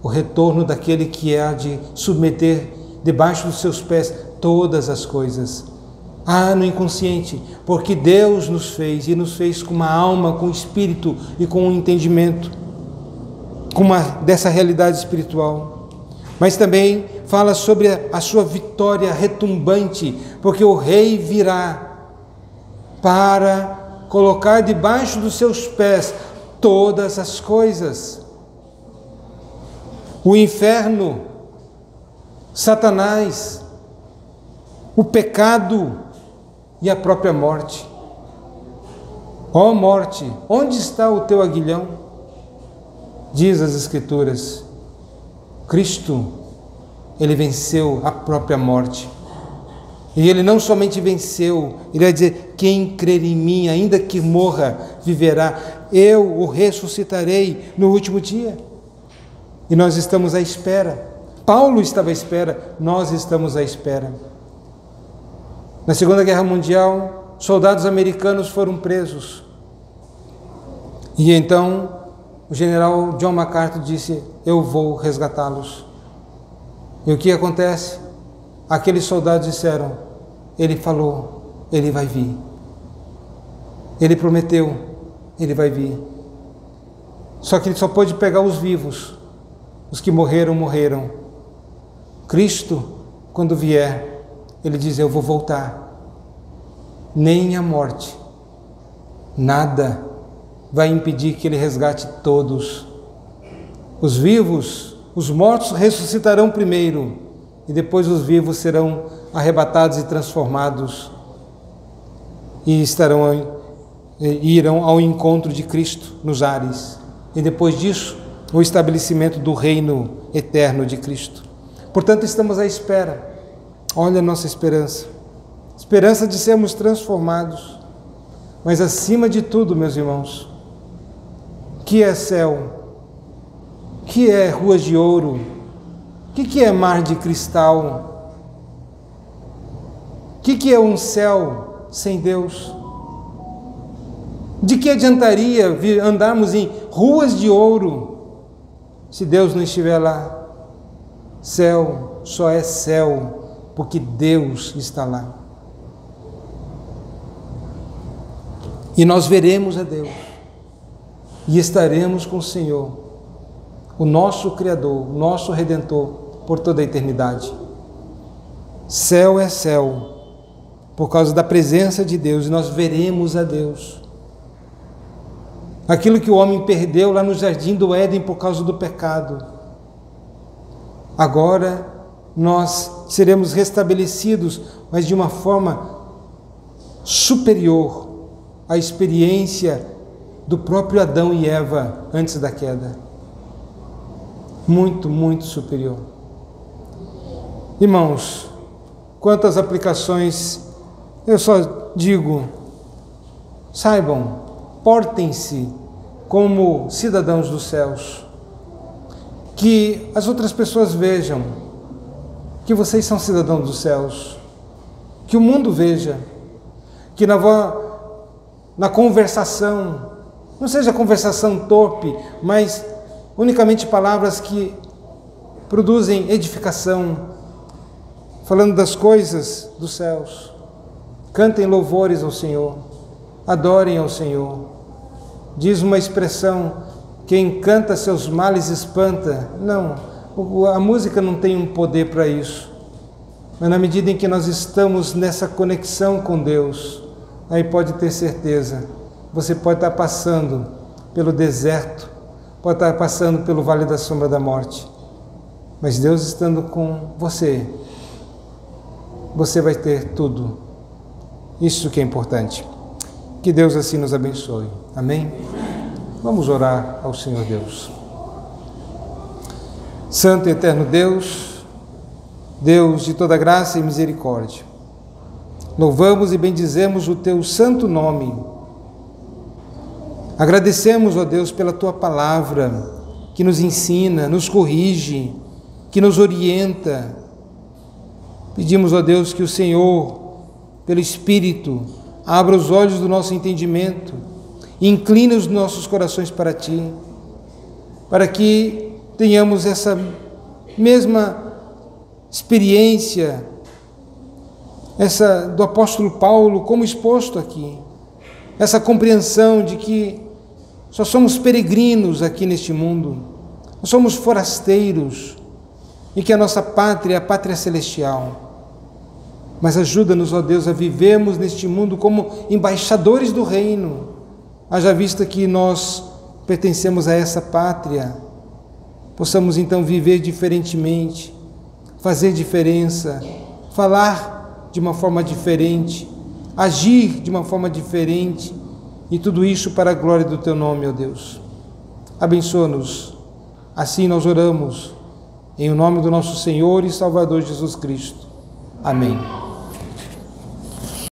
o retorno daquele que há de submeter debaixo dos seus pés todas as coisas. Há no inconsciente, porque Deus nos fez, e nos fez com uma alma, com um espírito e com um entendimento dessa realidade espiritual. Mas também fala sobre a sua vitória retumbante, porque o rei virá para colocar debaixo dos seus pés todas as coisas. O inferno, Satanás, o pecado e a própria morte. Ó morte, onde está o teu aguilhão? Diz as Escrituras, Cristo, ele venceu a própria morte. E ele não somente venceu, ele vai dizer, quem crer em mim, ainda que morra, viverá. Eu o ressuscitarei no último dia. E nós estamos à espera. Paulo estava à espera, nós estamos à espera. Na Segunda Guerra Mundial, soldados americanos foram presos. E então, o general John MacArthur disse, eu vou resgatá-los. E o que acontece? Aqueles soldados disseram, ele falou, ele vai vir. Ele prometeu, ele vai vir. Só que ele só pôde pegar os vivos. Os que morreram, morreram. Cristo quando vier, ele diz: eu vou voltar. Nem a morte, nada vai impedir que ele resgate todos. Os vivos, os mortos ressuscitarão primeiro, e depois os vivos serão arrebatados e transformados e irão ao encontro de Cristo nos ares. E depois disso, o estabelecimento do reino eterno de Cristo. Portanto, estamos à espera. Olha a nossa esperança. Esperança de sermos transformados. Mas acima de tudo, meus irmãos, que é céu? Que é ruas de ouro? Que é mar de cristal? Que é um céu sem Deus? De que adiantaria andarmos em ruas de ouro se Deus não estiver lá? Céu só é céu porque Deus está lá. E nós veremos a Deus e estaremos com o Senhor, o nosso Criador, o nosso Redentor, por toda a eternidade. Céu é céu por causa da presença de Deus, e nós veremos a Deus. Aquilo que o homem perdeu lá no jardim do Éden por causa do pecado, agora nós seremos restabelecidos, mas de uma forma superior à experiência do próprio Adão e Eva antes da queda. Muito, muito superior. Irmãos, quantas aplicações, eu só digo, saibam, portem-se como cidadãos dos céus, que as outras pessoas vejam que vocês são cidadãos dos céus, que o mundo veja, que na conversação, não seja conversação torpe, mas unicamente palavras que produzem edificação, falando das coisas dos céus. Cantem louvores ao Senhor, adorem ao Senhor. Diz uma expressão: quem canta seus males espanta. Não, a música não tem um poder para isso. Mas na medida em que nós estamos nessa conexão com Deus, aí pode ter certeza, você pode estar passando pelo deserto, pode estar passando pelo vale da sombra da morte, mas Deus estando com você, você vai ter tudo. Isso que é importante. Que Deus assim nos abençoe. Amém? Vamos orar ao Senhor Deus. Santo e eterno Deus, Deus de toda graça e misericórdia, louvamos e bendizemos o Teu santo nome. Agradecemos, ó Deus, pela Tua palavra, que nos ensina, nos corrige, que nos orienta. Pedimos, ó Deus, que o Senhor, pelo Espírito, abra os olhos do nosso entendimento e incline os nossos corações para Ti, para que tenhamos essa mesma experiência, essa do apóstolo Paulo, como exposto aqui, essa compreensão de que só somos peregrinos aqui neste mundo, nós somos forasteiros, e que a nossa pátria é a pátria celestial. Mas ajuda-nos, ó Deus, a vivermos neste mundo como embaixadores do reino, haja vista que nós pertencemos a essa pátria, possamos então viver diferentemente, fazer diferença, falar de uma forma diferente, agir de uma forma diferente, e tudo isso para a glória do Teu nome, ó Deus. Abençoa-nos, assim nós oramos, em nome do nosso Senhor e Salvador Jesus Cristo. Amém.